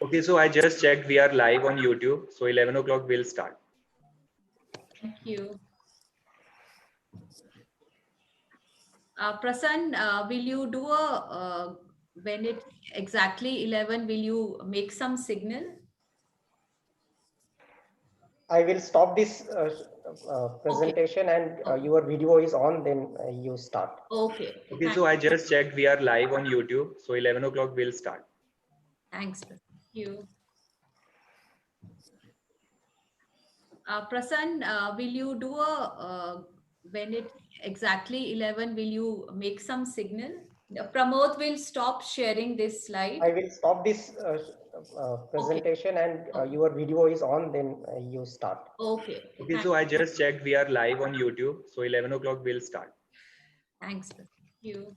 Okay, so I just checked. We are live on YouTube. So 11 o'clock we'll start. Thank you. Prasann, will you do when it's exactly 11, will you make some signal? I will stop this presentation and your video is on, then you start. Okay. Okay, so I just checked. We are live on YouTube. So 11 o'clock we'll start. Thanks. Thank you. Prasann, will you do when it's exactly 11, will you make some signal? Pramod will stop sharing this slide. I will stop this presentation and your video is on, then you start. Okay. Okay, so I just checked. We are live on YouTube. So 11 o'clock we'll start. Thanks. Thank you.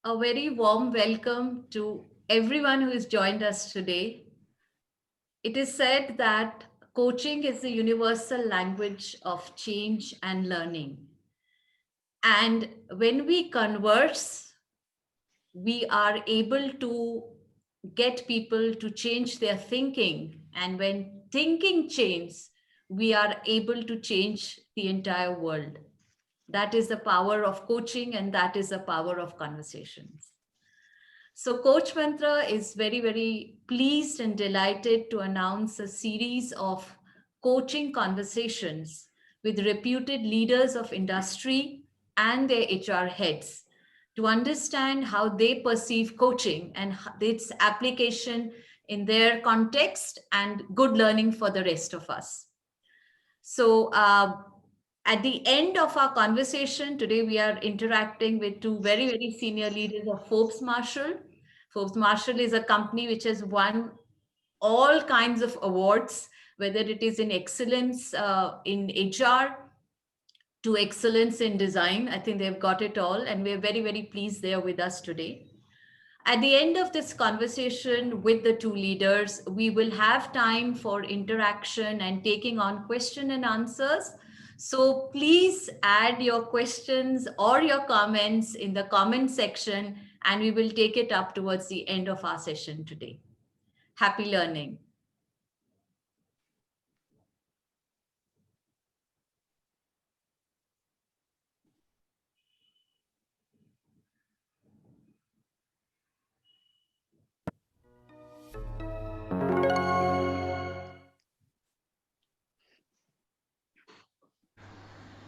A very warm welcome to everyone who has joined us today. It is said that coaching is the universal language of change and learning. And when we converse, we are able to get people to change their thinking. And when thinking changes, we are able to change the entire world. That is the power of coaching, and that is the power of conversations. So CoachMantra is very, very pleased and delighted to announce a series of coaching conversations with reputed leaders of industry and their HR heads to understand how they perceive coaching and its application in their context and good learning for the rest of us. So at the end of our conversation today, we are interacting with two very, very senior leaders of Forbes Marshall. Forbes Marshall is a company which has won all kinds of awards, whether it is in excellence in HR to excellence in design. I think they've got it all, and we're very, very pleased they're with us today. At the end of this conversation with the two leaders, we will have time for interaction and taking on question and answers. So please add your questions or your comments in the comment section, and we will take it up towards the end of our session today. Happy learning.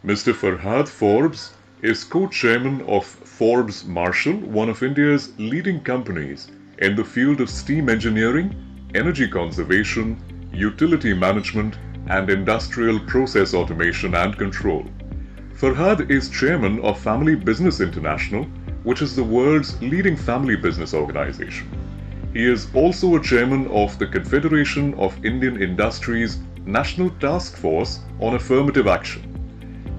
Mr. Farhad Forbes is co-chairman of Forbes Marshall, one of India's leading companies in the field of steam engineering, energy conservation, utility management, and industrial process automation and control. Farhad is chairman of Family Business International, which is the world's leading family business organization. He is also a chairman of the Confederation of Indian Industries National Task Force on Affirmative Action.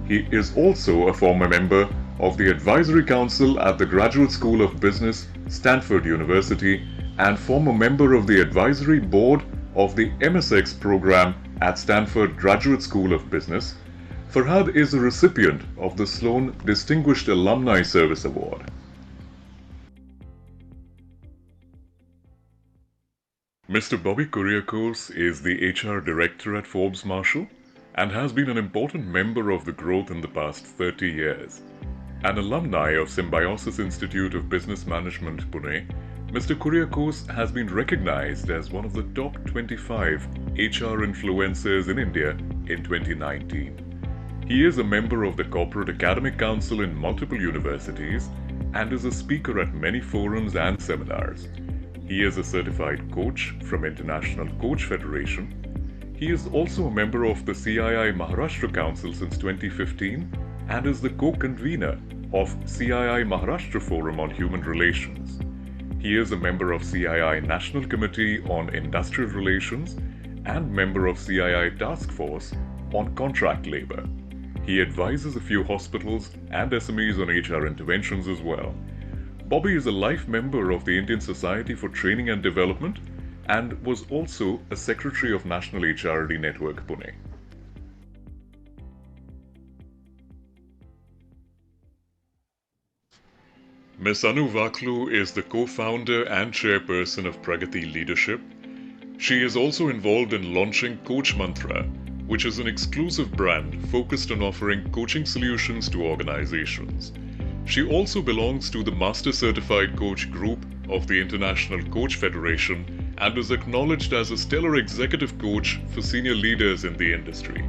He is also a former member of the Advisory Council at the Graduate School of Business, Stanford University, and former member of the advisory board of the MSX program at Stanford Graduate School of Business, Farhad is a recipient of the Sloan Distinguished Alumni Service Award. Mr. Bobby Kuriakose is the HR Director at Forbes Marshall and has been an important member of the growth in the past 30 years. An alumni of Symbiosis Institute of Business Management, Pune, Mr. Kuriakose has been recognized as one of the top 25 HR influencers in India in 2019. He is a member of the Corporate Academic Council in multiple universities and is a speaker at many forums and seminars. He is a certified coach from International Coach Federation. He is also a member of the CII Maharashtra Council since 2015 and is the co-convener of CII Maharashtra Forum on Human Relations. He is a member of CII National Committee on Industrial Relations and member of CII Task Force on Contract Labor. He advises a few hospitals and SMEs on HR interventions as well. Bobby is a life member of the Indian Society for Training and Development and was also a Secretary of National HRD Network, Pune. Ms. Anu Vaklu is the co-founder and chairperson of Pragati Leadership. She is also involved in launching CoachMantra, which is an exclusive brand focused on offering coaching solutions to organizations. She also belongs to the Master Certified Coach Group of the International Coach Federation and is acknowledged as a stellar executive coach for senior leaders in the industry.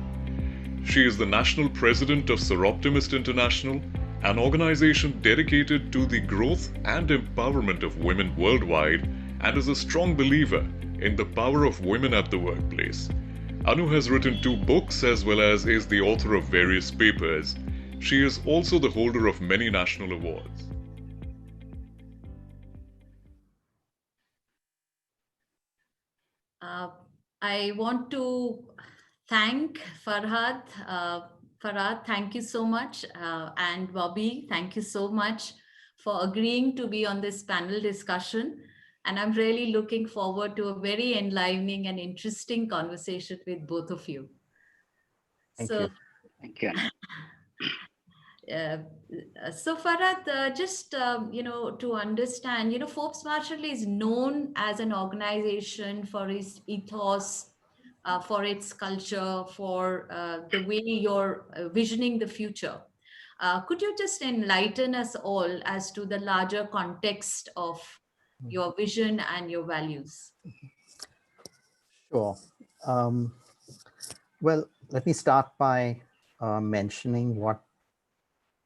She is the national president of Seroptimist International, an organization dedicated to the growth and empowerment of women worldwide, and is a strong believer in the power of women at the workplace. Anu has written 2 books as well as is the author of various papers. She is also the holder of many national awards. I want to thank Farhad. Farhad, thank you so much. And Bobby, thank you so much for agreeing to be on this panel discussion. And I'm really looking forward to a very enlivening and interesting conversation with both of you. Thank you. Thank you. So Farhad, just to understand, Forbes Marshall is known as an organization for its ethos, for its culture, for the way you're visioning the future. Could you just enlighten us all as to the larger context of your vision and your values? Sure. Well, let me start by mentioning what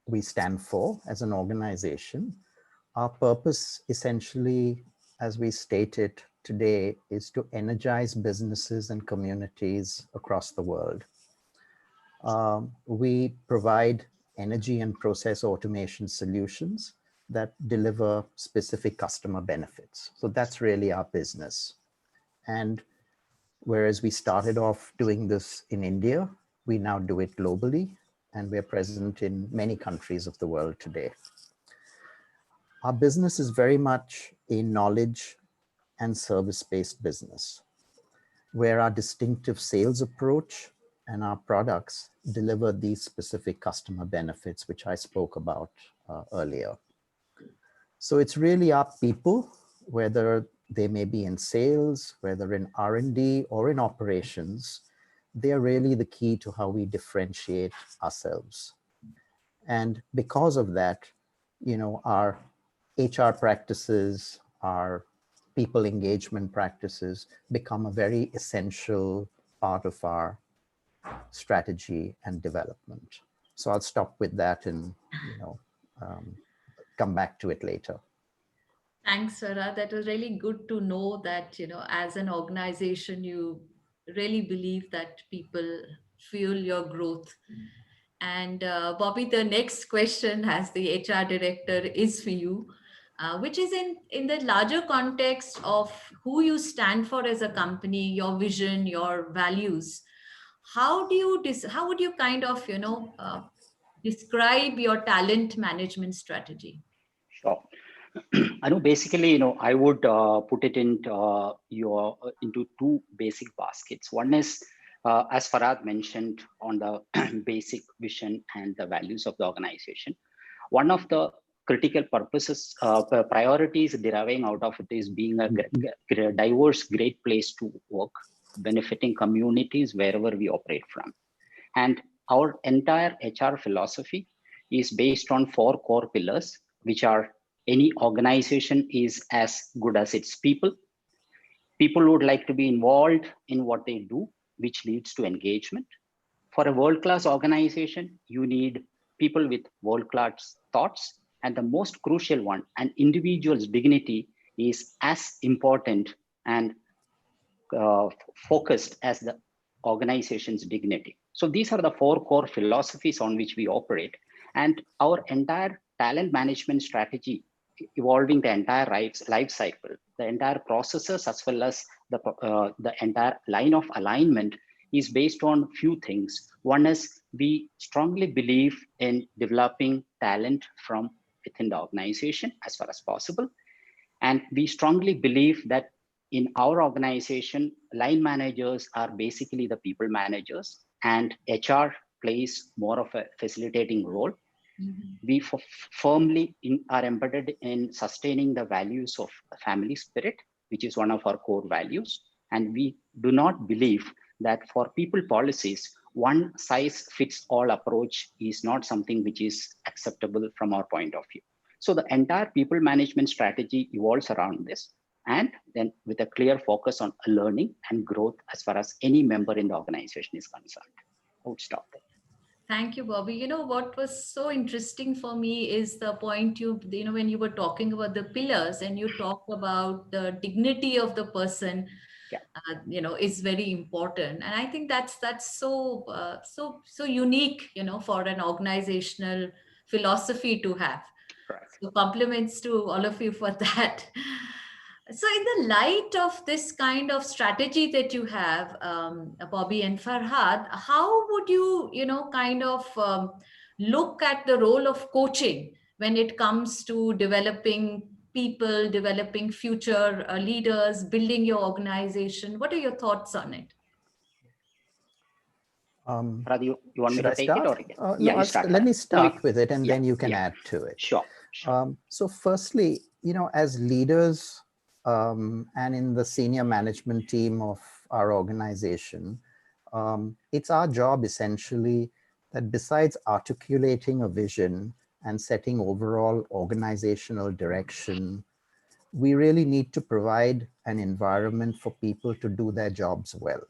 we stand for as an organization. Our purpose, essentially, as we stated today, is to energize businesses and communities across the world. We provide energy and process automation solutions that deliver specific customer benefits. So that's really our business. And whereas we started off doing this in India, we now do it globally, and we're present in many countries of the world today. Our business is very much a knowledge and service-based business, where our distinctive sales approach and our products deliver these specific customer benefits, which I spoke about earlier. So it's really our people, whether they may be in sales, whether in R&D or in operations, they are really the key to how we differentiate ourselves. And because of that, our HR practices, our people engagement practices become a very essential part of our strategy and development. So I'll stop with that and come back to it later. Thanks, Farhad. That was really good to know that, as an organization, you really believe that people fuel your growth. And Bobby, the next question as the HR director is for you, which is in the larger context of who you stand for as a company, your vision, your values. How would you kind of, describe your talent management strategy? Sure. I know basically, I would put it into two basic baskets. One is, as Farhad mentioned, on the basic vision and the values of the organization. One of the critical purposes, priorities deriving out of it is being a diverse, great place to work, benefiting communities wherever we operate from. And our entire HR philosophy is based on 4 core pillars, which are: any organization is as good as its people. People would like to be involved in what they do, which leads to engagement. For a world-class organization, you need people with world-class thoughts. And the most crucial one, an individual's dignity is as important and focused as the organization's dignity. So these are the 4 core philosophies on which we operate. And our entire talent management strategy, evolving the entire life cycle, the entire processes, as well as the entire line of alignment, is based on few things. One is, we strongly believe in developing talent from within the organization as far as possible. And we strongly believe that in our organization, line managers are basically the people managers, and HR plays more of a facilitating role. We firmly are embedded in sustaining the values of family spirit, which is one of our core values. And we do not believe that for people policies, one size fits all approach is not something which is acceptable from our point of view. So the entire people management strategy evolves around this, and then with a clear focus on learning and growth as far as any member in the organization is concerned. I would stop there. Thank you, Bobby. What was so interesting for me is the point when you were talking about the pillars and you talked about the dignity of the person, is very important. And I think that's so unique, for an organizational philosophy to have. Correct. So compliments to all of you for that. So in the light of this kind of strategy that you have, Bobby and Farhad, how would you, look at the role of coaching when it comes to developing people, developing future leaders, building your organization? What are your thoughts on it? Farhad, you want me to take it, or let me start with it, and then you can add to it. Sure. So firstly, as leaders, and in the senior management team of our organization, it's our job essentially that besides articulating a vision and setting overall organizational direction, we really need to provide an environment for people to do their jobs well.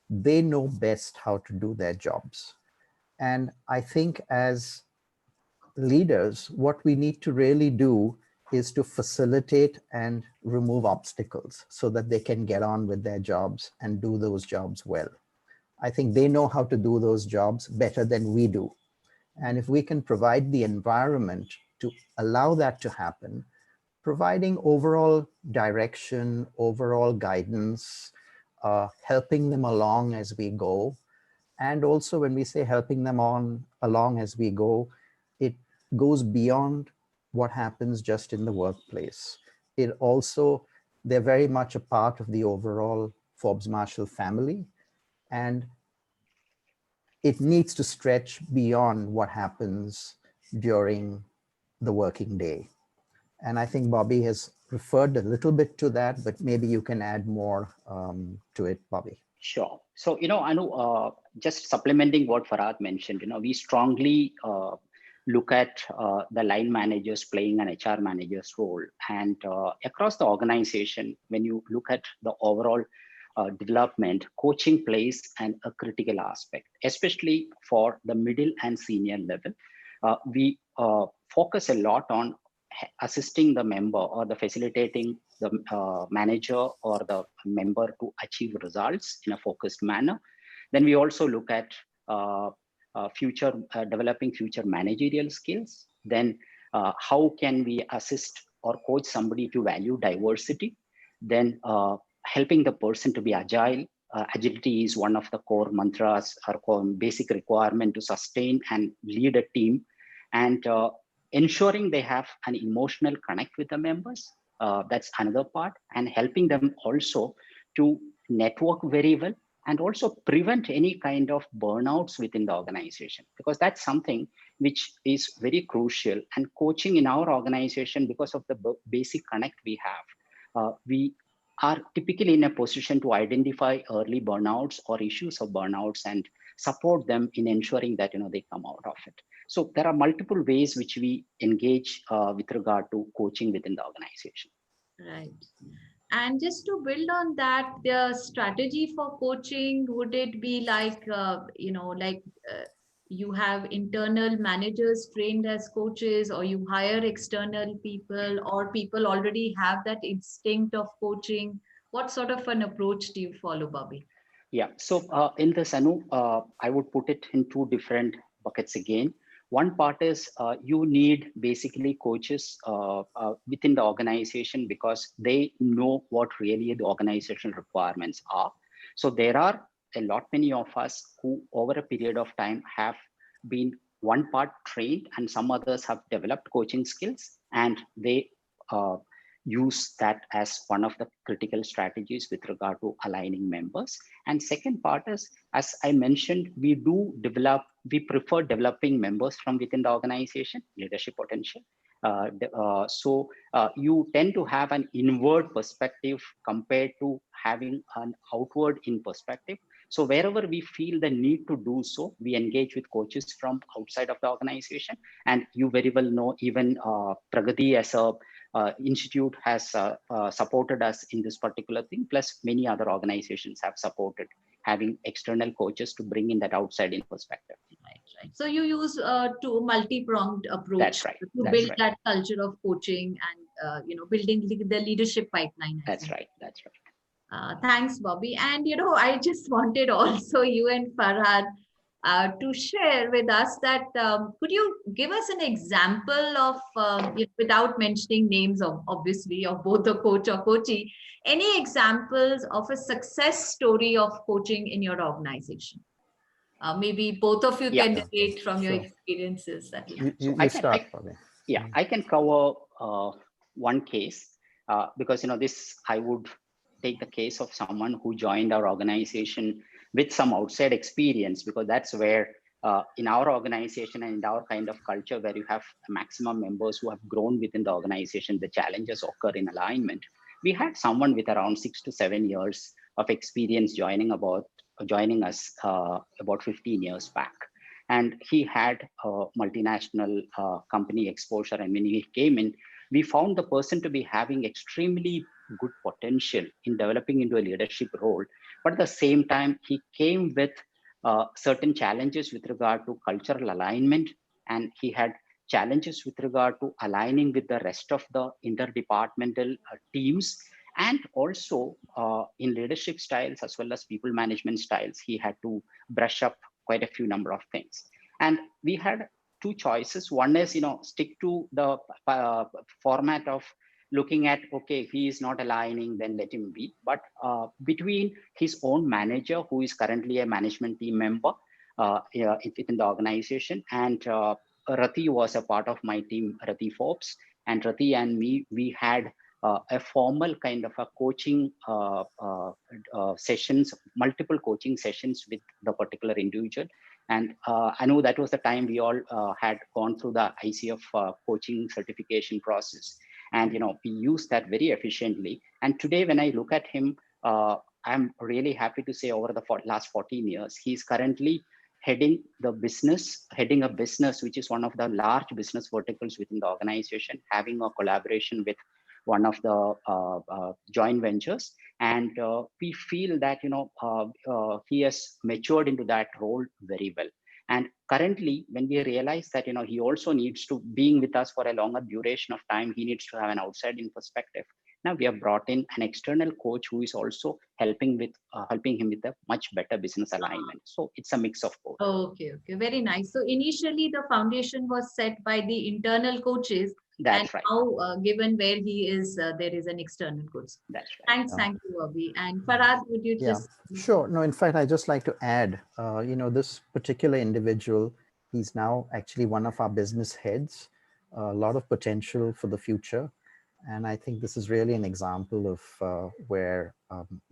They know best how to do their jobs. And I think as leaders, what we need to really do is to facilitate and remove obstacles so that they can get on with their jobs and do those jobs well. I think they know how to do those jobs better than we do. And if we can provide the environment to allow that to happen, providing overall direction, overall guidance, helping them along as we go. And also when we say helping them along as we go, it goes beyond what happens just in the workplace. They're very much a part of the overall Forbes Marshall family, and it needs to stretch beyond what happens during the working day. And I think Bobby has referred a little bit to that, but maybe you can add more to it, Bobby. Sure. So, Anu, just supplementing what Farhad mentioned, we strongly look at the line managers playing an HR manager's role. And across the organization, when you look at the overall development, coaching plays a critical aspect, especially for the middle and senior level. We focus a lot on assisting the member or the facilitating the manager or the member to achieve results in a focused manner. Then we also look at developing future managerial skills. Then how can we assist or coach somebody to value diversity? Then helping the person to be agile. Agility is one of the core mantras or core basic requirement to sustain and lead a team. And ensuring they have an emotional connect with the members. That's another part, and helping them also to network very well and also prevent any kind of burnouts within the organization, because that's something which is very crucial. And coaching in our organization, because of the basic connect we have, we are typically in a position to identify early burnouts or issues of burnouts and support them in ensuring that they come out of it. So there are multiple ways which we engage with regard to coaching within the organization. Right. And just to build on that, the strategy for coaching, would it be like, you have internal managers trained as coaches, or you hire external people, or people already have that instinct of coaching? What sort of an approach do you follow, Bobby? Yeah, so in this, Anu, I would put it in two different buckets again. One part is you need basically coaches within the organization, because they know what really the organizational requirements are. So there are many of us who over a period of time have been one part trained, and some others have developed coaching skills, and they use that as one of the critical strategies with regard to aligning members. And second part is, as I mentioned, we prefer developing members from within the organization, leadership potential. So you tend to have an inward perspective compared to having an outward in perspective. So wherever we feel the need to do so, we engage with coaches from outside of the organization. And you very well know, even Pragati as a institute has supported us in this particular thing, plus many other organizations have supported having external coaches to bring in that outside in perspective. Right. So you use to multi-pronged approach. That's right. To build that culture of coaching and building the leadership pipeline. That's right. Thanks, Bobby. And I just wanted also you and Farhad to share with us that could you give us an example of, without mentioning names obviously of both the coach or coachee, any examples of a success story of coaching in your organization? Maybe both of you can relate from your experiences. You start, Bobby. Yeah, I can cover one case because this I would take the case of someone who joined our organization with some outside experience, because that's where in our organization and in our kind of culture where you have maximum members who have grown within the organization, the challenges occur in alignment. We had someone with around 6 to 7 years of experience joining us about 15 years back. And he had a multinational company exposure. And when he came in, we found the person to be having extremely good potential in developing into a leadership role. But at the same time, he came with certain challenges with regard to cultural alignment, and he had challenges with regard to aligning with the rest of the interdepartmental teams, and also in leadership styles as well as people management styles. He had to brush up quite a few number of things. And we had two choices. One is, stick to the format of looking at, okay, if he is not aligning, then let him be. But between his own manager, who is currently a management team member within the organization, and Rati was a part of my team, Farhad Forbes, and Rati and me, we had a formal kind of a coaching sessions, multiple coaching sessions with the particular individual. And I know that was the time we all had gone through the ICF coaching certification process. And we used that very efficiently. And today, when I look at him, I'm really happy to say over the last 14 years, he's currently heading a business, which is one of the large business verticals within the organization, having a collaboration with one of the joint ventures. And we feel that, he has matured into that role very well. And currently, when we realize that, he also needs to, being with us for a longer duration of time, he needs to have an outside-in perspective. Now we have brought in an external coach who is also helping him with a much better business alignment. So it's a mix of both. Okay, very nice. So initially the foundation was set by the internal coaches. That's and right. Now, given where he is, there is an external coach. That's right. Thank you, Bobby. And Farhad, would you just? Sure. No, in fact, I just like to add, this particular individual, he's now actually one of our business heads a lot of potential for the future. And I think this is really an example of where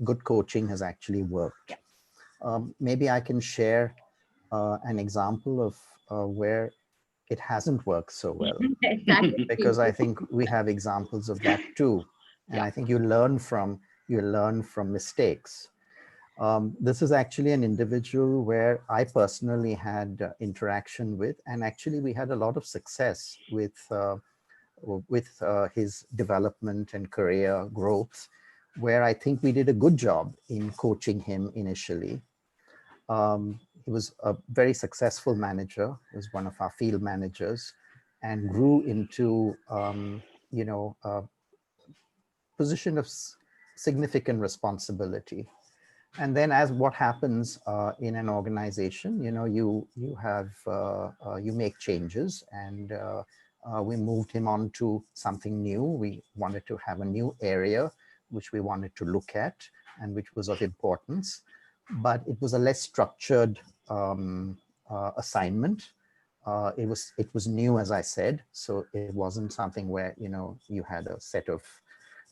good coaching has actually worked. Maybe I can share an example of where it hasn't worked so well, Exactly. because I think we have examples of that too. And Yeah. I think you learn from mistakes. This is actually an individual where I personally had interaction with, and actually we had a lot of success with his development and career growth, where I think we did a good job in coaching him initially. He was a very successful manager. He was one of our field managers and grew into, a position of significant responsibility. And then, as what happens in an organization, you make changes, and we moved him on to something new. We wanted to have a new area which we wanted to look at and which was of importance, but it was a less structured assignment. It was new, as I said, so it wasn't something where you had a set of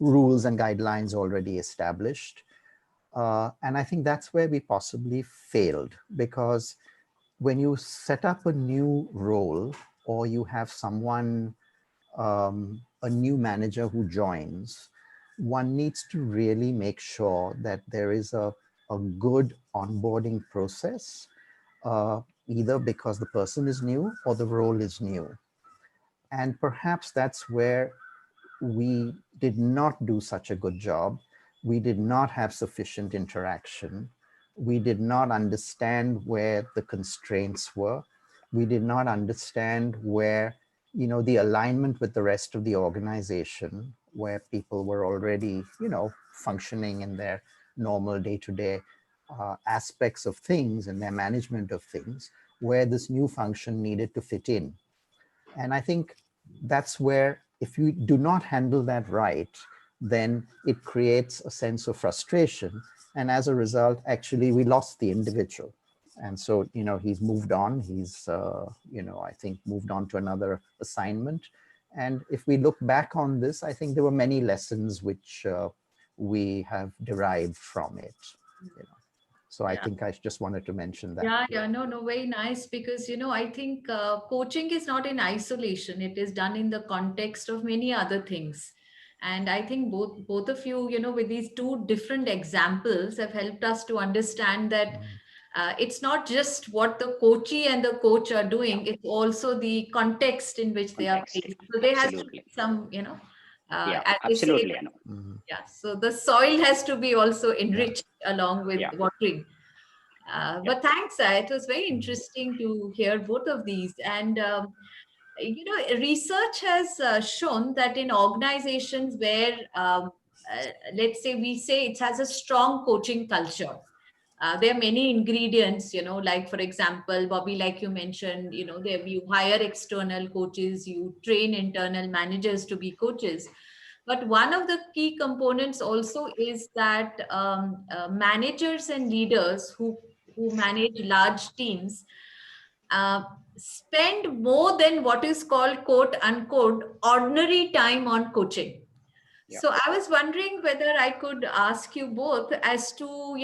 rules and guidelines already established. And I think that's where we possibly failed, because when you set up a new role, or you have someone, a new manager who joins, one needs to really make sure that there is a good onboarding process, either because the person is new or the role is new. And perhaps that's where we did not do such a good job. We did not have sufficient interaction. We did not understand where the constraints were. We did not understand where, the alignment with the rest of the organization, where people were already, functioning in their normal day-to-day aspects of things and their management of things, where this new function needed to fit in. And I think that's where, if you do not handle that right, then it creates a sense of frustration. And as a result, actually, we lost the individual. And so, he's moved on. He's, I think moved on to another assignment. And if we look back on this, I think there were many lessons which we have derived from it. So I think I just wanted to mention that. No, very nice, because I think coaching is not in isolation. It is done in the context of many other things, and I think both of you, with these two different examples, have helped us to understand that it's not just what the coachee and the coach are doing; it's also the context in which they are placed. So there has to be some, as they say, absolutely. I know. So the soil has to be also enriched along with watering. But thanks, it was very interesting to hear both of these. And, research has shown that in organizations where, let's say, we say it has a strong coaching culture, there are many ingredients, like, for example, Bobby, like you mentioned, there you hire external coaches, you train internal managers to be coaches. But one of the key components also is that managers and leaders who manage large teams uh, spend more than what is called, quote unquote, ordinary time on coaching. So I was wondering whether I could ask you both as to,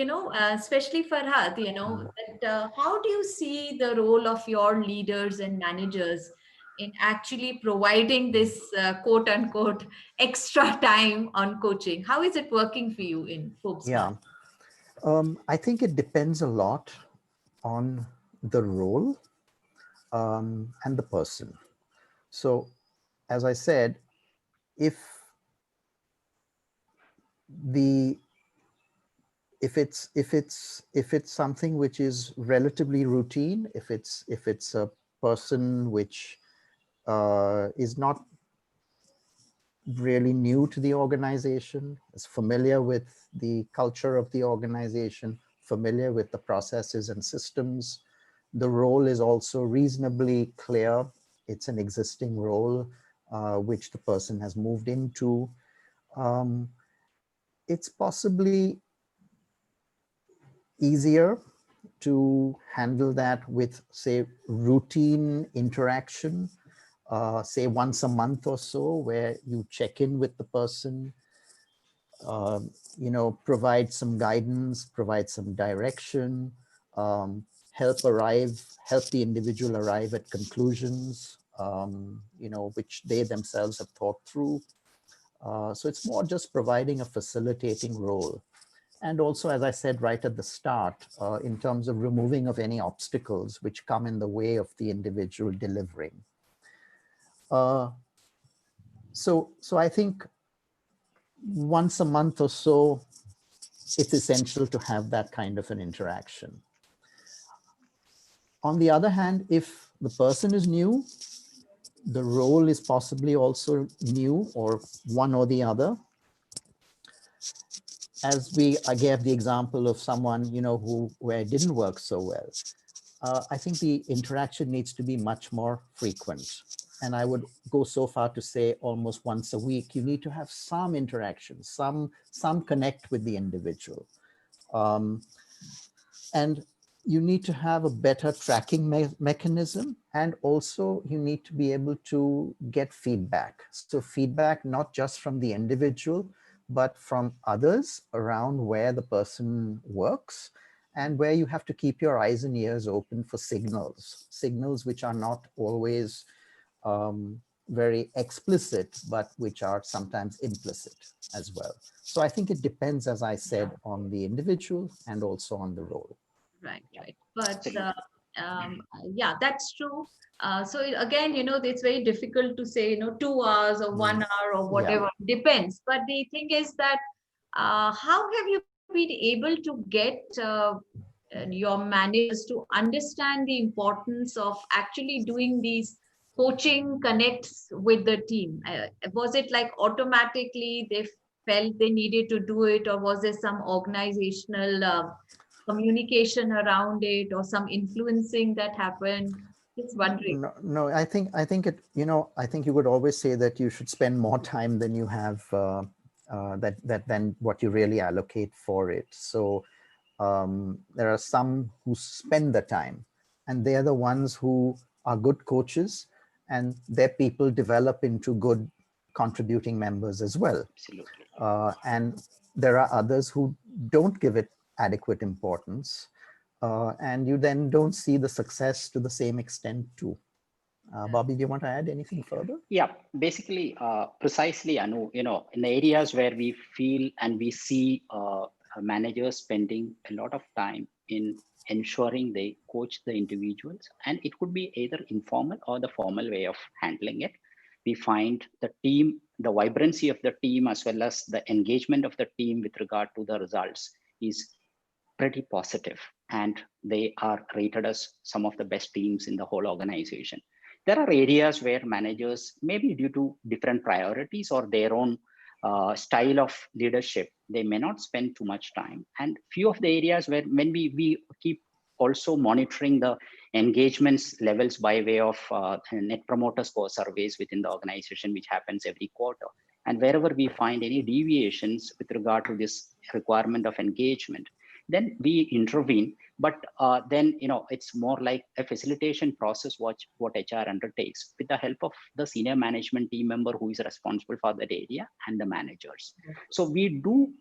especially Farhad, that, how do you see the role of your leaders and managers in actually providing this quote unquote extra time on coaching? How is it working for you in Forbes? I think it depends a lot on the role and the person. So, as I said, if it's something which is relatively routine, if it's a person which is not really new to the organization, is familiar with the culture of the organization, familiar with the processes and systems, the role is also reasonably clear. It's an existing role which the person has moved into. It's possibly easier to handle that with, say, routine interaction. say once a month or so, where you check in with the person, provide some guidance, provide some direction, help the individual arrive at conclusions, which they themselves have thought through. So it's more just providing a facilitating role. And also, as I said right at the start, in terms of removing of any obstacles which come in the way of the individual delivering. So I think once a month or so, it's essential to have that kind of an interaction. On the other hand, if the person is new, the role is possibly also new, or one or the other. As I gave the example of someone, where it didn't work so well. I think the interaction needs to be much more frequent. And I would go so far to say almost once a week, you need to have some interaction, some connect with the individual. And you need to have a better tracking mechanism. And also you need to be able to get feedback. So feedback, not just from the individual, but from others around where the person works, and where you have to keep your eyes and ears open for signals which are not always very explicit, but which are sometimes implicit as well. So I think it depends, as I said, on the individual and also on the role. Right. But yeah, that's true. So again, it's very difficult to say, 2 hours or 1 hour or whatever, depends. But the thing is that how have you been able to get your managers to understand the importance of actually doing these coaching connects with the team? Was it like automatically they felt they needed to do it, or was there some organizational communication around it, or some influencing that happened? Just wondering. No, I think it, I think you would always say that you should spend more time than you have, than what you really allocate for it. So there are some who spend the time, and they're the ones who are good coaches, and their people develop into good contributing members as well. Absolutely. And there are others who don't give it adequate importance, and you then don't see the success to the same extent too. Bobby, do you want to add anything further? Yeah, basically, precisely, Anu, in the areas where we feel and we see managers spending a lot of time in ensuring they coach the individuals, and it could be either informal or the formal way of handling it. We find the team, the vibrancy of the team, as well as the engagement of the team with regard to the results is pretty positive, and they are rated as some of the best teams in the whole organization. There are areas where managers, maybe due to different priorities or their own style of leadership, they may not spend too much time. And few of the areas where when we keep also monitoring the engagements levels by way of net promoter score surveys within the organization, which happens every quarter. And wherever we find any deviations with regard to this requirement of engagement, then we intervene. But then, it's more like a facilitation process, what HR undertakes with the help of the senior management team member who is responsible for that area and the managers. So we do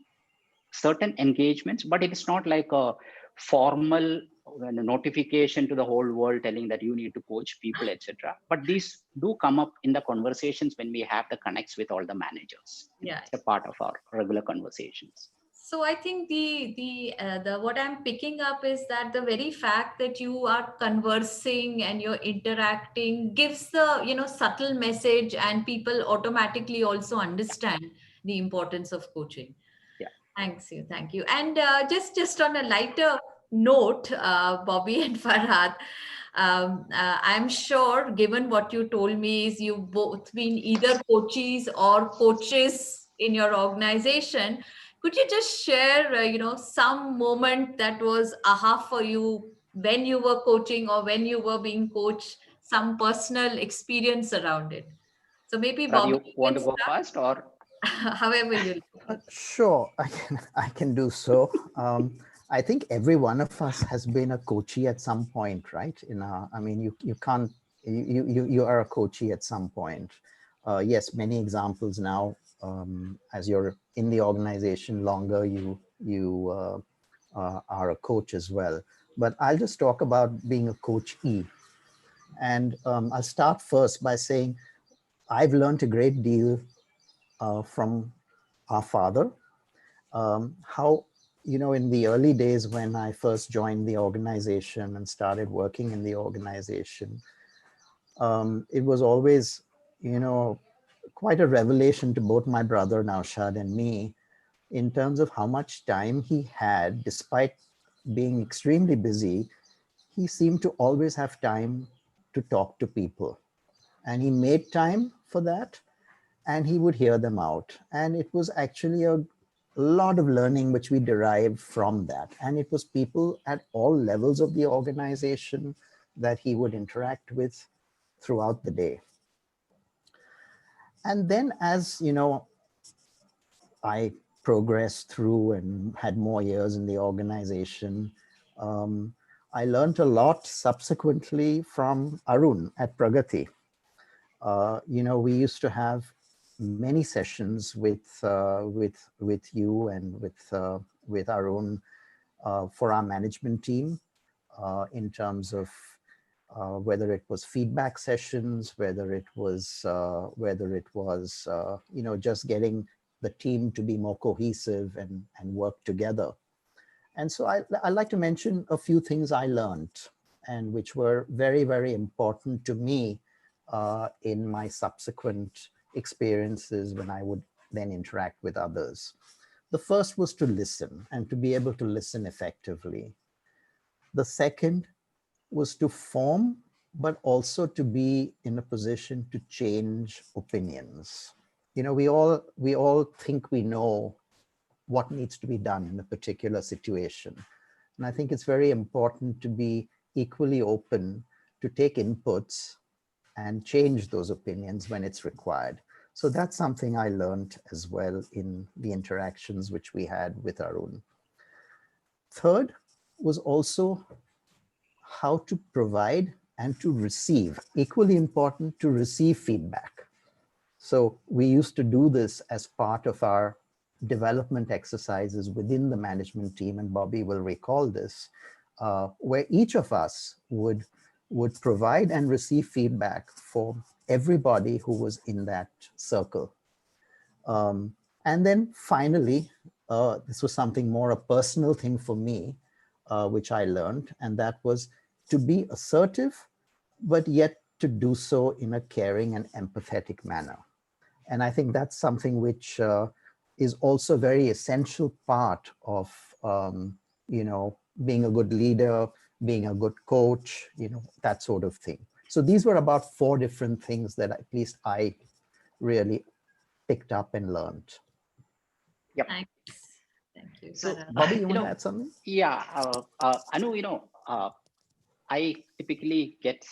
certain engagements, but it is not like a formal notification to the whole world telling that you need to coach people, etc. But these do come up in the conversations when we have the connects with all the managers. Yeah, it's a part of our regular conversations. So I think the what I'm picking up is that the very fact that you are conversing and you're interacting gives the subtle message, and people automatically also understand the importance of coaching. Yeah. Thank you. And just on a lighter note, Bobby and Farhad, I'm sure, given what you told me, is you've both been either coaches or coaches in your organization. Could you just share, some moment that was aha for you when you were coaching or when you were being coached, some personal experience around it? So maybe Bobby, you want to go first, or however you like. Sure, I can do so. I think every one of us has been a coachee at some point, right? I mean, you can't you are a coachee at some point. Yes, many examples now. As you're in the organization longer, you are a coach as well. But I'll just talk about being a coachee. And I'll start first by saying I've learned a great deal from our father. How, in the early days when I first joined the organization and started working in the organization, it was always, quite a revelation to both my brother Naushad and me in terms of how much time he had. Despite being extremely busy, he seemed to always have time to talk to people. And he made time for that, and he would hear them out. And it was actually a lot of learning which we derived from that. And it was people at all levels of the organization that he would interact with throughout the day. And then as, I progressed through and had more years in the organization, I learned a lot subsequently from Arun at Pragati. We used to have many sessions with you and with Arun for our management team in terms of whether it was feedback sessions, whether it was just getting the team to be more cohesive and work together. And so I'd like to mention a few things I learned and which were very, very important to me in my subsequent experiences when I would then interact with others. The first was to listen and to be able to listen effectively. The second was to form, but also to be in a position to change opinions. We all think we know what needs to be done in a particular situation. And I think it's very important to be equally open to take inputs and change those opinions when it's required. So that's something I learned as well in the interactions which we had with Arun. Third was also how to provide and to receive, equally important, to receive feedback. So we used to do this as part of our development exercises within the management team, and Bobby will recall this, where each of us would provide and receive feedback for everybody who was in that circle. And then finally, this was something more a personal thing for me, which I learned, and that was to be assertive, but yet to do so in a caring and empathetic manner. And I think that's something which is also a very essential part of, being a good leader, being a good coach, that sort of thing. So these were about 4 different things that at least I really picked up and learned. Yep. Thanks. Thank you. So, Bobby, you want to add something? Yeah, Anu, I typically get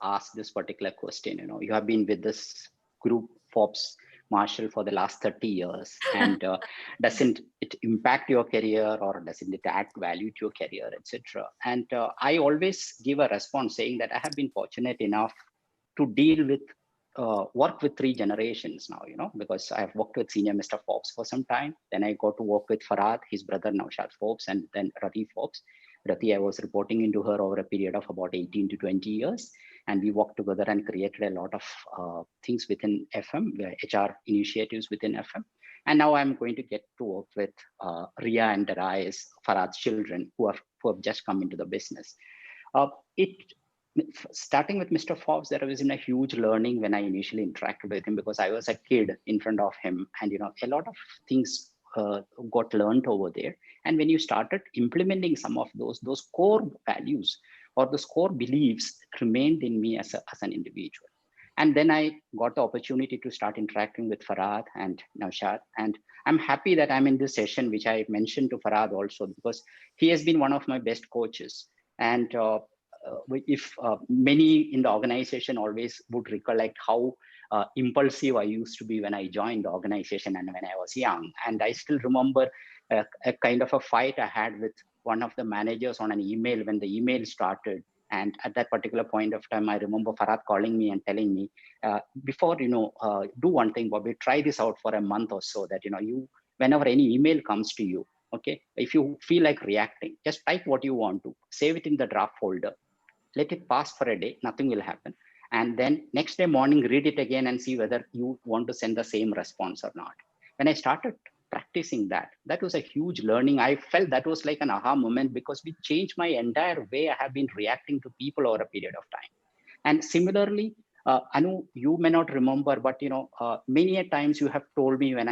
asked this particular question. You have been with this group, Forbes Marshall, for the last 30 years, and doesn't it impact your career, or doesn't it add value to your career, etc.? And I always give a response saying that I have been fortunate enough to deal with work with 3 generations now, because I've worked with senior Mr. Forbes for some time. Then I got to work with Farhad, his brother Naushad Forbes, and then Rati Forbes. Rati, I was reporting into her over a period of about 18 to 20 years. And we worked together and created a lot of things within FM, HR initiatives within FM. And now I'm going to get to work with Ria and Darais, Farhad's children, who have just come into the business. Starting with Mr. Forbes, there was a huge learning when I initially interacted with him, because I was a kid in front of him, and a lot of things got learned over there. And when you started implementing some of those core values or those core beliefs remained in me as an individual. And then I got the opportunity to start interacting with Farhad and Naushad. And I'm happy that I'm in this session, which I mentioned to Farhad also, because he has been one of my best coaches. And if many in the organization always would recollect how impulsive I used to be when I joined the organization and when I was young. And I still remember a kind of a fight I had with one of the managers on an email when the email started. And at that particular point of time, I remember Farhad calling me and telling me, before, do one thing, Bobby, try this out for a month or so, that, whenever any email comes to you, okay, if you feel like reacting, just type what you want to, save it in the draft folder, let it pass for a day, nothing will happen. And then next day morning, read it again and see whether you want to send the same response or not. When I started practicing that, that was a huge learning. I felt that was like an aha moment, because it changed my entire way I have been reacting to people over a period of time. And similarly, Anu, you may not remember, but many a times you have told me when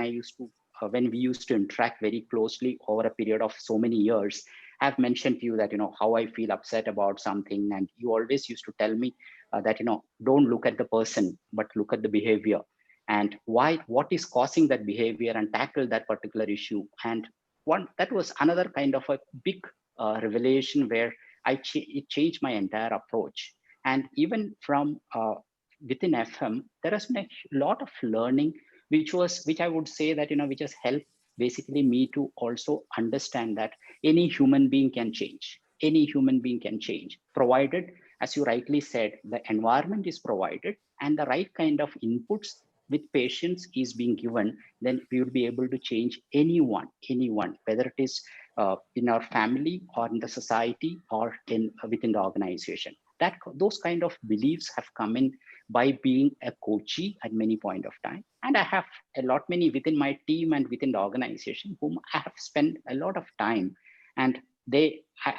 we used to interact very closely over a period of so many years, I've mentioned to you that, how I feel upset about something. And you always used to tell me that, don't look at the person, but look at the behavior, and what is causing that behavior, and tackle that particular issue. And that was another kind of a big revelation where it changed my entire approach. And even from within FM, there has been a lot of learning, which I would say that, which has helped basically me to also understand that any human being can change. Any human being can change, provided, as you rightly said, the environment is provided and the right kind of inputs with patience is being given, then we will be able to change anyone, whether it is in our family or in the society or within the organization. Those kind of beliefs have come in by being a coachee at many point of time. And I have many within my team and within the organization whom I have spent a lot of time. And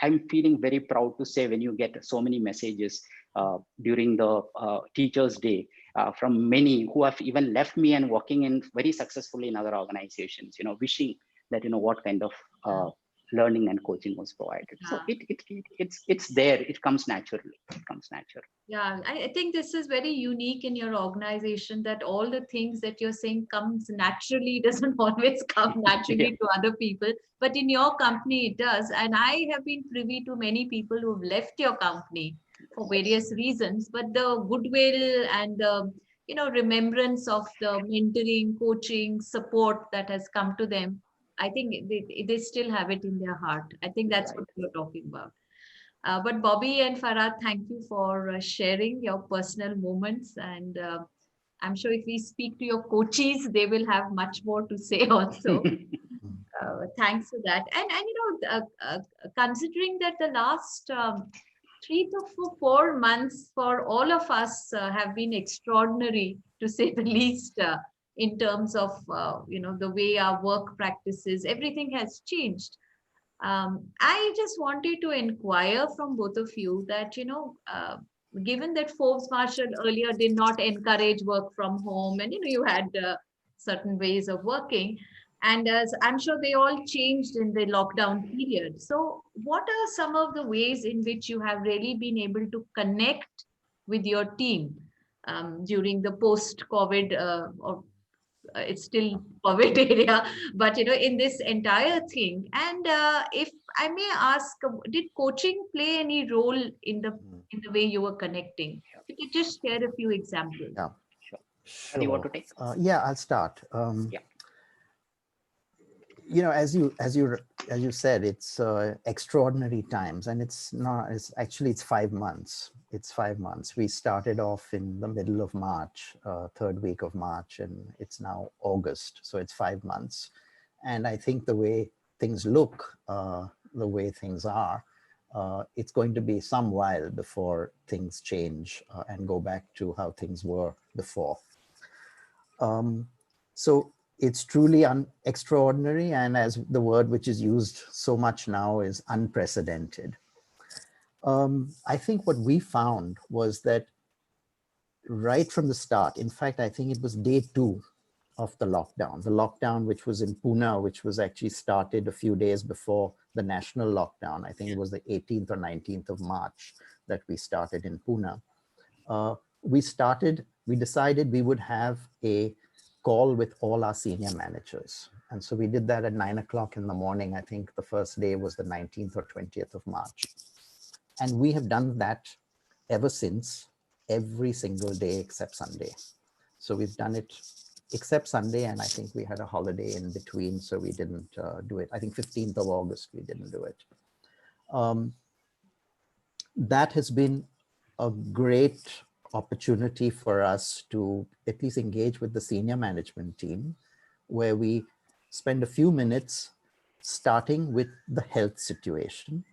I'm feeling very proud to say, when you get so many messages during the Teachers' Day from many who have even left me and working in very successfully in other organizations, wishing that, what kind of learning and coaching was provided. Yeah. So it's there. It comes naturally. Yeah, I think this is very unique in your organization, that all the things that you're saying comes naturally, doesn't always come naturally to other people, but in your company it does. And I have been privy to many people who've left your company for various reasons, but the goodwill and the remembrance of the mentoring, coaching, support that has come to them, I think they still have it in their heart. I think that's what you're talking about. But Bobby and Farhad, thank you for sharing your personal moments. And I'm sure if we speak to your coaches, they will have much more to say also. Thanks for that. And considering that the last 3 to 4 months for all of us have been extraordinary, to say the least, in terms of the way our work practices, everything has changed. I just wanted to inquire from both of you that, given that Forbes Marshall earlier did not encourage work from home, and, you had certain ways of working, and as I'm sure they all changed in the lockdown period. So what are some of the ways in which you have really been able to connect with your team during the post-COVID or it's still COVID area, but in this entire thing? And if I may ask, did coaching play any role in the way you were connecting? If you could just share a few examples. Yeah, sure. Do you want to take? Yeah, I'll start. As you said, it's extraordinary times, and it's 5 months. It's 5 months. We started off in the middle of March, third week of March, and it's now August. So it's 5 months. And I think the way things look, the way things are, it's going to be some while before things change and go back to how things were before. So it's truly extraordinary, and as the word which is used so much now is unprecedented. I think what we found was that right from the start, in fact, I think it was day 2 of the lockdown which was in Pune, which was actually started a few days before the national lockdown. I think it was the 18th or 19th of March that we started in Pune. We decided we would have a call with all our senior managers. And so we did that at 9 o'clock in the morning. I think the first day was the 19th or 20th of March. And we have done that ever since, every single day except Sunday. So we've done it except Sunday, and I think we had a holiday in between, so we didn't do it. I think 15th of August, we didn't do it. that has been a great opportunity for us to at least engage with the senior management team, where we spend a few minutes starting with the health situation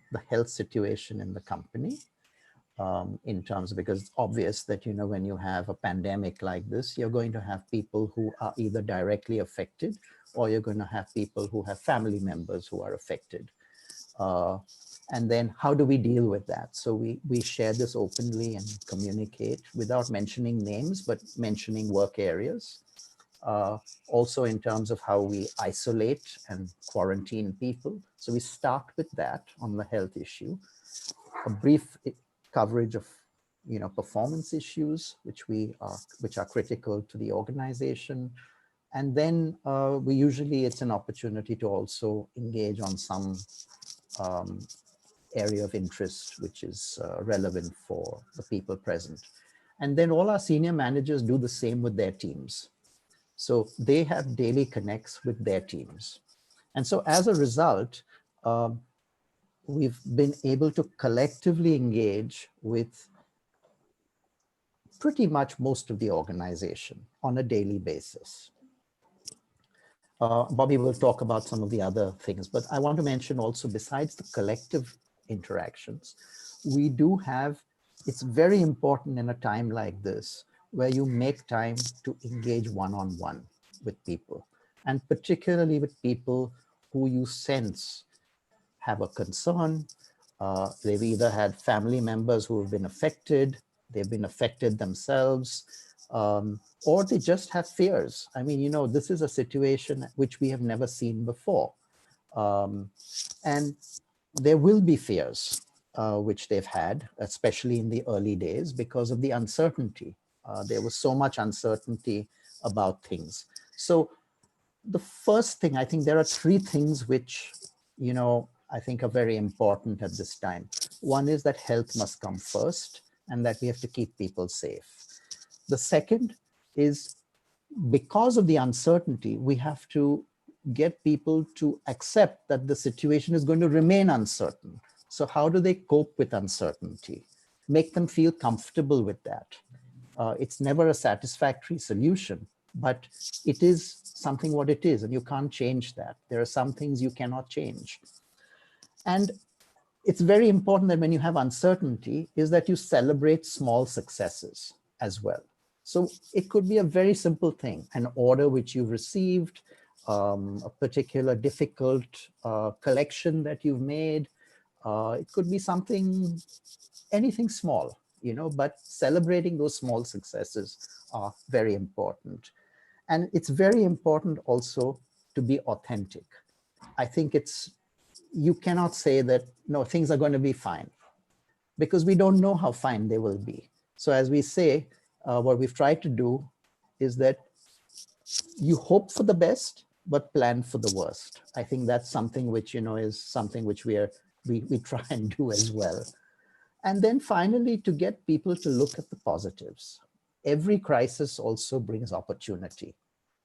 in the company, in terms of, because it's obvious that, you know, when you have a pandemic like this, you're going to have people who are either directly affected, or you're going to have people who have family members who are affected. And then how do we deal with that? So we share this openly and communicate without mentioning names, but mentioning work areas. Also in terms of how we isolate and quarantine people. So we start with that on the health issue, a brief coverage of, you know, performance issues, which are critical to the organization. And then it's an opportunity to also engage on some area of interest, which is relevant for the people present. And then all our senior managers do the same with their teams. So they have daily connects with their teams. And so as a result, we've been able to collectively engage with pretty much most of the organization on a daily basis. Bobby will talk about some of the other things, but I want to mention also, besides the collective interactions, we do have, it's very important in a time like this, where you make time to engage one-on-one with people, and particularly with people who you sense have a concern. They've either had family members who have been affected, they've been affected themselves, or they just have fears. I mean, you know, this is a situation which we have never seen before. And there will be fears which they've had, especially in the early days, because of the uncertainty. There was so much uncertainty about things. So the first thing, I think there are three things which, you know, I think are very important at this time. One is that health must come first, and that we have to keep people safe. The second is, because of the uncertainty, we have to get people to accept that the situation is going to remain uncertain. So how do they cope with uncertainty? Make them feel comfortable with that. It's never a satisfactory solution, but it is something what it is, and you can't change that. There are some things you cannot change. And it's very important that when you have uncertainty, is that you celebrate small successes as well. So it could be a very simple thing, an order which you've received, a particular difficult collection that you've made. It could be something, anything small, you know, but celebrating those small successes are very important. And it's very important also to be authentic. I think you cannot say that, no, things are going to be fine, because we don't know how fine they will be. So as we say, what we've tried to do is that you hope for the best, but plan for the worst. I think that's something which, you know, is something which we try and do as well. And then finally, to get people to look at the positives. Every crisis also brings opportunity.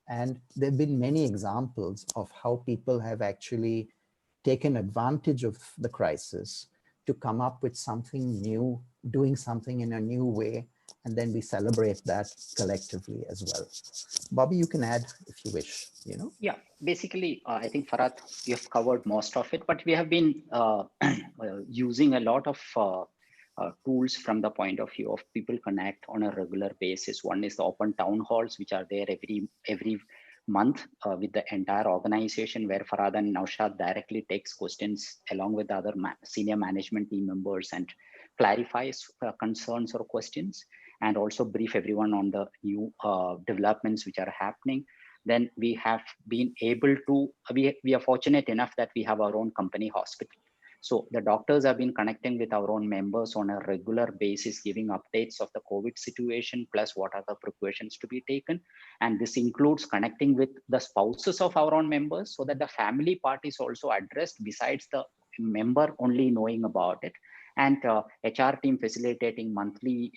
And there have been many examples of how people have actually taken advantage of the crisis to come up with something new, doing something in a new way, and then we celebrate that collectively as well. Bobby, you can add if you wish, you know? Yeah, basically, I think Farhad, you have covered most of it, but we have been using a lot of tools from the point of view of people connect on a regular basis. One is the open town halls, which are there every month with the entire organization, where Farhad and Naushad directly takes questions along with the other senior management team members and clarifies concerns or questions, and also brief everyone on the new developments which are happening. Then we have been able to, we are fortunate enough that we have our own company hospital. So the doctors have been connecting with our own members on a regular basis, giving updates of the COVID situation, plus what are the precautions to be taken. And this includes connecting with the spouses of our own members, so that the family part is also addressed besides the member only knowing about it. And HR team facilitating monthly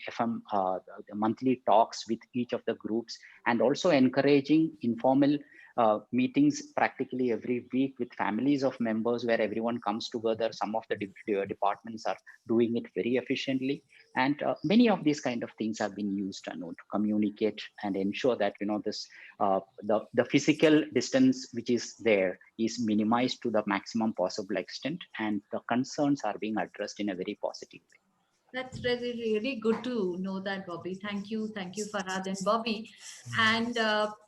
monthly talks with each of the groups, and also encouraging informal meetings practically every week with families of members where everyone comes together. Some of the departments are doing it very efficiently. And many of these kind of things have been used to communicate and ensure that, this the physical distance which is there is minimized to the maximum possible extent, and the concerns are being addressed in a very positive way. That's really, really good to know that, Bobby. Thank you, Farhad and Bobby. And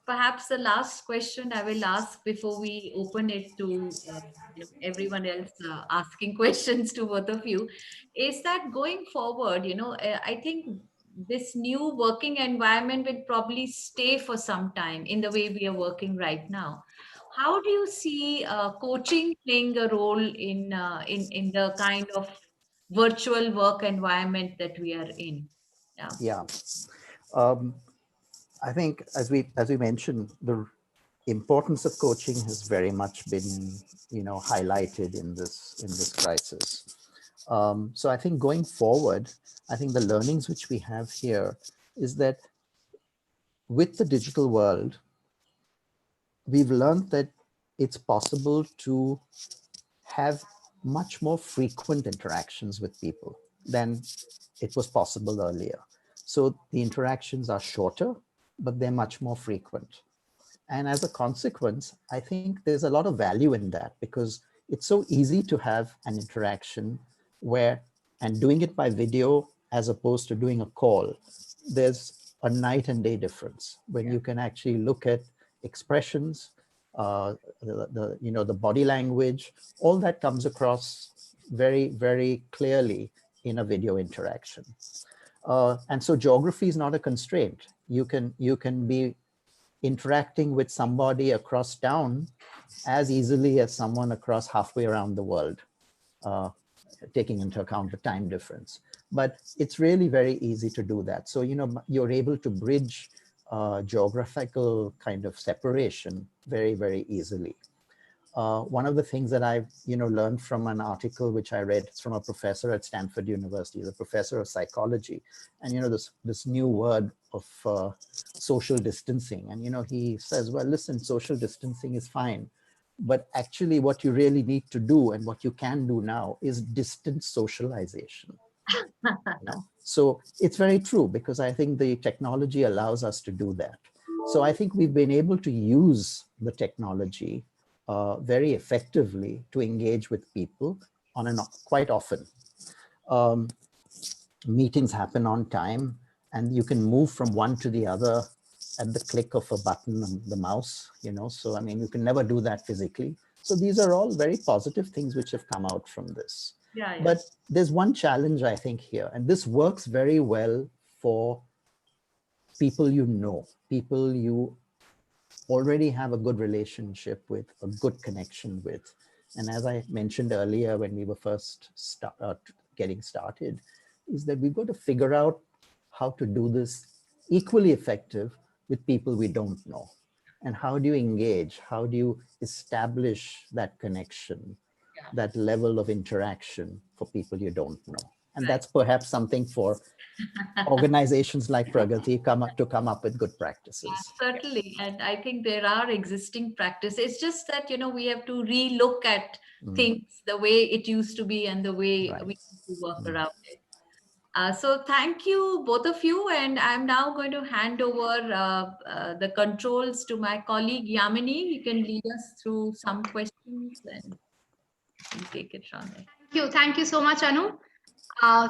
perhaps the last question I will ask before we open it to everyone else asking questions to both of you is that going forward, I think this new working environment will probably stay for some time in the way we are working right now. How do you see coaching playing a role in the kind of virtual work environment that we are in? Yeah. I think as we mentioned, the importance of coaching has very much been, highlighted in this crisis. So I think going forward, I think the learnings which we have here is that with the digital world, we've learned that it's possible to have much more frequent interactions with people than it was possible earlier. So the interactions are shorter, but they're much more frequent. And as a consequence, I think there's a lot of value in that, because it's so easy to have an interaction and doing it by video as opposed to doing a call, there's a night and day difference when you can actually look at expressions, the body language, all that comes across very, very clearly in a video interaction. And so geography is not a constraint. You can be interacting with somebody across town as easily as someone across halfway around the world, taking into account the time difference. But it's really very easy to do that. So, you're able to bridge geographical kind of separation very, very easily. One of the things that I've learned from an article which I read, it's from a professor at Stanford University, the professor of psychology, and this new word of social distancing. And he says, well, listen, social distancing is fine, but actually what you really need to do and what you can do now is distance socialization. So it's very true, because I think the technology allows us to do that. So I think we've been able to use the technology very effectively to engage with people quite often. Meetings happen on time, and you can move from one to the other at the click of a button on the mouse, so I mean, you can never do that physically. So these are all very positive things which have come out from this. Yeah. But there's one challenge, I think, here, and this works very well for people people you already have a good relationship with, a good connection with. And as I mentioned earlier, when we were first getting started, is that we've got to figure out how to do this equally effective with people we don't know. And how do you engage? How do you establish that connection, that level of interaction for people you don't know? And that's perhaps something for organizations like Pragati to come up with good practices. Certainly. And I think there are existing practices. It's just that, we have to relook at things the way it used to be and the way we need to work around it. So thank you, both of you. And I'm now going to hand over the controls to my colleague, Yamini. You can lead us through some questions and take it from there. Thank you so much, Anu.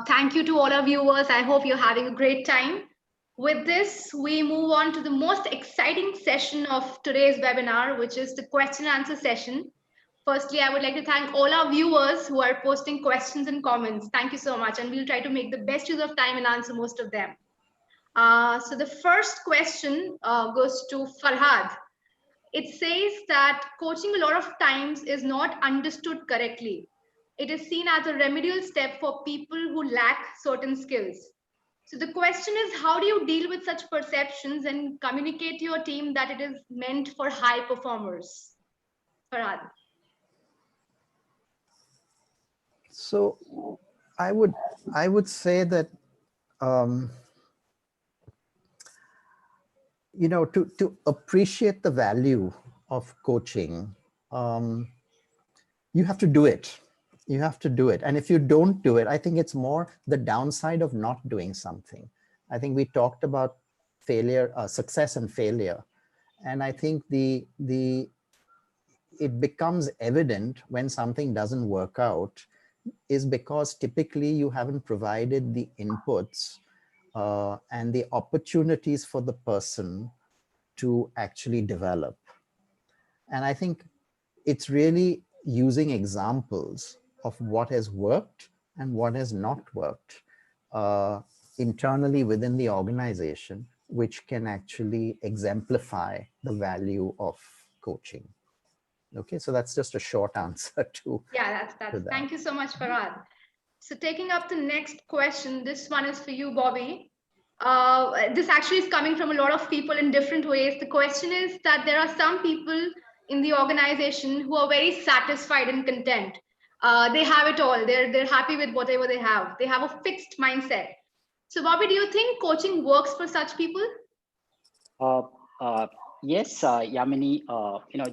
Thank you to all our viewers. I hope you're having a great time. With this, we move on to the most exciting session of today's webinar, which is the question and answer session. Firstly, I would like to thank all our viewers who are posting questions and comments. Thank you so much. And we'll try to make the best use of time and answer most of them. So the first question goes to Farhad. It says that coaching a lot of times is not understood correctly. It is seen as a remedial step for people who lack certain skills. So the question is, how do you deal with such perceptions and communicate to your team that it is meant for high performers? Farhad. So I would say that to appreciate the value of coaching, you have to do it. You have to do it. And if you don't do it, I think it's more the downside of not doing something. I think we talked about failure, success and failure. And I think it becomes evident when something doesn't work out is because typically you haven't provided the inputs and the opportunities for the person to actually develop. And I think it's really using examples of what has worked and what has not worked internally within the organization, which can actually exemplify the value of coaching. Okay, so that's just a short answer to that's that. Thank you so much, Farhad. So taking up the next question, this one is for you, Bobby. This actually is coming from a lot of people in different ways. The question is that there are some people in the organization who are very satisfied and content. They have it all. They're happy with whatever they have. They have a fixed mindset. So Bobby, do you think coaching works for such people? Yes, Yamini,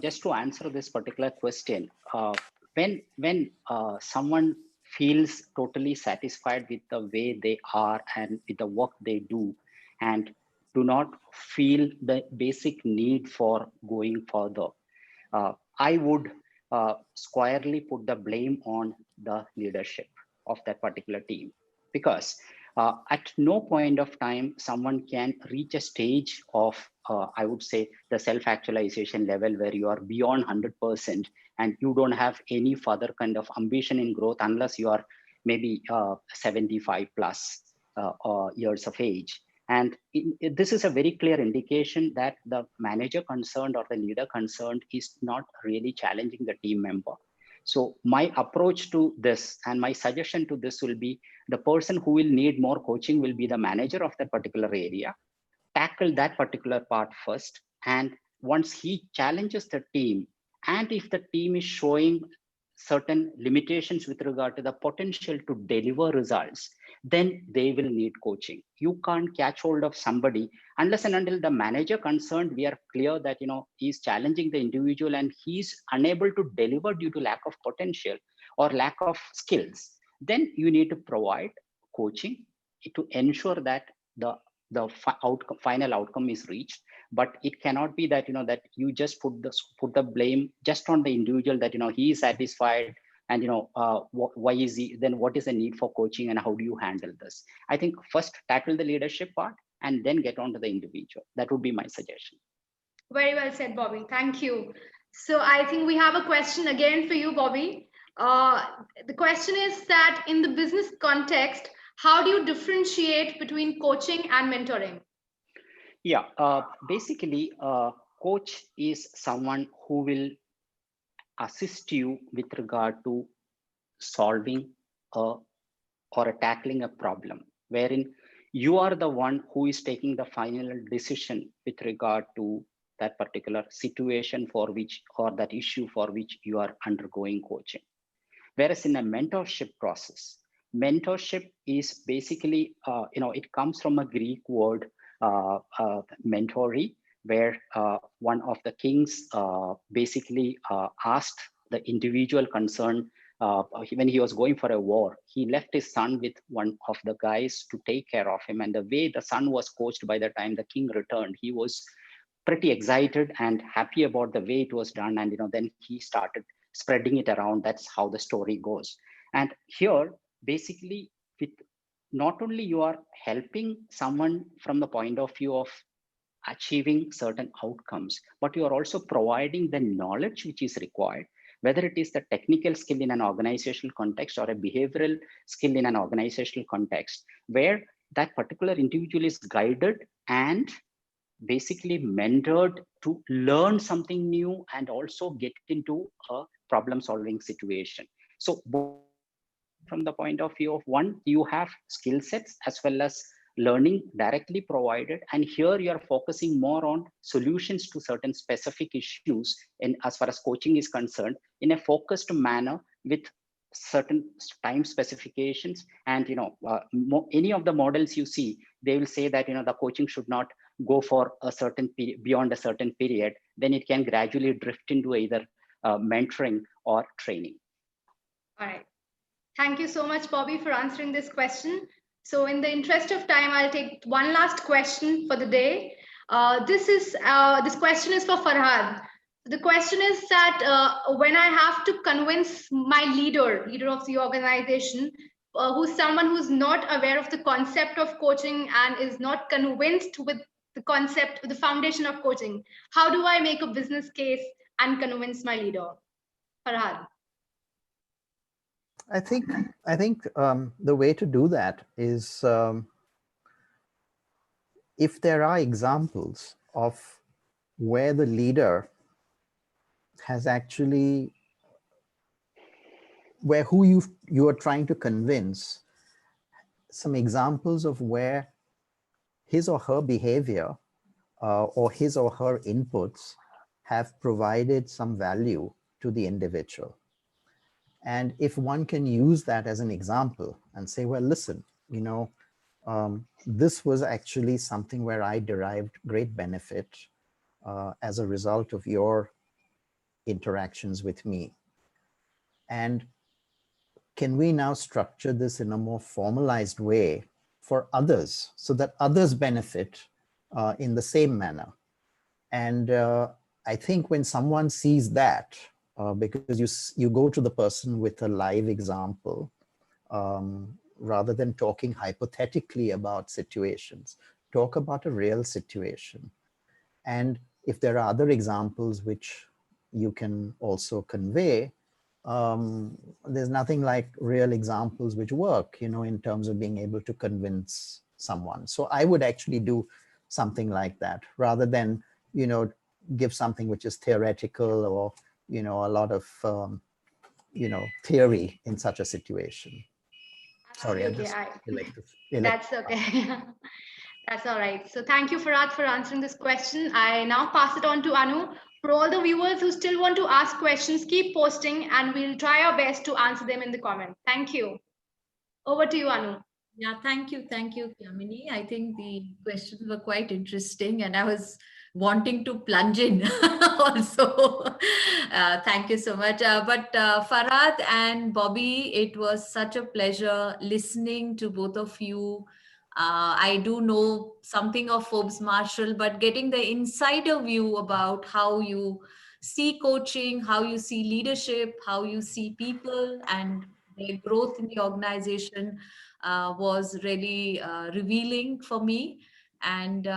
just to answer this particular question, when someone feels totally satisfied with the way they are and with the work they do, and do not feel the basic need for going further, I would squarely put the blame on the leadership of that particular team, because at no point of time someone can reach a stage of I would say the self-actualization level where you are beyond 100% and you don't have any further kind of ambition in growth unless you are maybe 75 plus years of age. And this is a very clear indication that the manager concerned or the leader concerned is not really challenging the team member. So my approach to this and my suggestion to this will be the person who will need more coaching will be the manager of that particular area. Tackle that particular part first. And once he challenges the team, and if the team is showing certain limitations with regard to the potential to deliver results, then they will need coaching. You can't catch hold of somebody unless and until the manager concerned, we are clear that he's challenging the individual and he's unable to deliver due to lack of potential or lack of skills. Then you need to provide coaching to ensure that the final outcome is reached. But it cannot be that that you just put the blame just on the individual, that he is satisfied and why is he, then what is the need for coaching and how do you handle this? I think first tackle the leadership part and then get on to the individual. That would be my suggestion. Very well said, Bobby. Thank you. So I think we have a question again for you, Bobby. The question is that in the business context, how do you differentiate between coaching and mentoring? Yeah, basically, coach is someone who will assist you with regard to solving or tackling a problem, wherein you are the one who is taking the final decision with regard to that particular situation for which, or that issue for which you are undergoing coaching. Whereas in a mentorship process, mentorship is basically, it comes from a Greek word, mentori, where one of the kings basically asked the individual concerned, when he was going for a war, he left his son with one of the guys to take care of him. And the way the son was coached, by the time the king returned, he was pretty excited and happy about the way it was done. And then he started spreading it around. That's how the story goes. And here, basically, with not only you are helping someone from the point of view of achieving certain outcomes, but you are also providing the knowledge which is required, whether it is the technical skill in an organizational context or a behavioral skill in an organizational context, where that particular individual is guided and basically mentored to learn something new and also get into a problem solving situation. So from the point of view of one, you have skill sets as well as learning directly provided. And here you are focusing more on solutions to certain specific issues, and as far as coaching is concerned, in a focused manner with certain time specifications. And any of the models you see, they will say that the coaching should not go for a certain period, beyond a certain period, then it can gradually drift into either mentoring or training. All right. Thank you so much, Bobby, for answering this question. So in the interest of time, I'll take one last question for the day. This question is for Farhad. The question is that when I have to convince my leader of the organization, who's someone who's not aware of the concept of coaching and is not convinced with the concept, the foundation of coaching, how do I make a business case and convince my leader? Farhad. I think the way to do that is if there are examples of where the leader has actually, where who you are trying to convince, some examples of where his or her behavior or his or her inputs have provided some value to the individual. And if one can use that as an example and say, well, listen, this was actually something where I derived great benefit as a result of your interactions with me. And can we now structure this in a more formalized way for others so that others benefit in the same manner? And I think when someone sees that, because you go to the person with a live example, rather than talking hypothetically about situations, talk about a real situation. And if there are other examples which you can also convey, there's nothing like real examples which work, in terms of being able to convince someone. So I would actually do something like that rather than, give something which is theoretical or, a lot of, theory in such a situation. Sorry, That's okay. That's all right. So thank you, Farhad, for answering this question. I now pass it on to Anu. For all the viewers who still want to ask questions, keep posting and we'll try our best to answer them in the comments. Thank you. Over to you, Anu. Yeah, thank you, Kamini. I think the questions were quite interesting and I was wanting to plunge in also. Thank you so much. But Farhad and Bobby, it was such a pleasure listening to both of you. I do know something of Forbes Marshall, but getting the insider view about how you see coaching, how you see leadership, how you see people and their growth in the organization was really revealing for me. And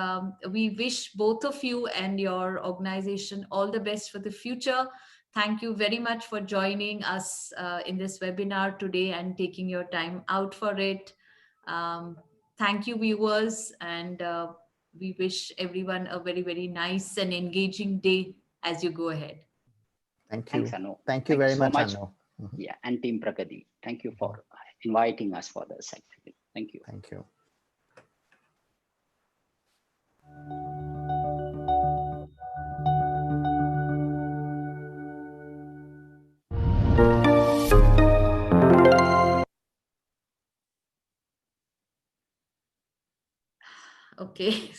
we wish both of you and your organization all the best for the future. Thank you very much for joining us in this webinar today and taking your time out for it. Thank you, viewers, and we wish everyone a very, very nice and engaging day as you go ahead. Thank you. Thanks, Anu. Thank you very much, Anu. Yeah, and Team Pragati. Thank you for inviting us for this. Actually. Thank you. Thank you. Okay. So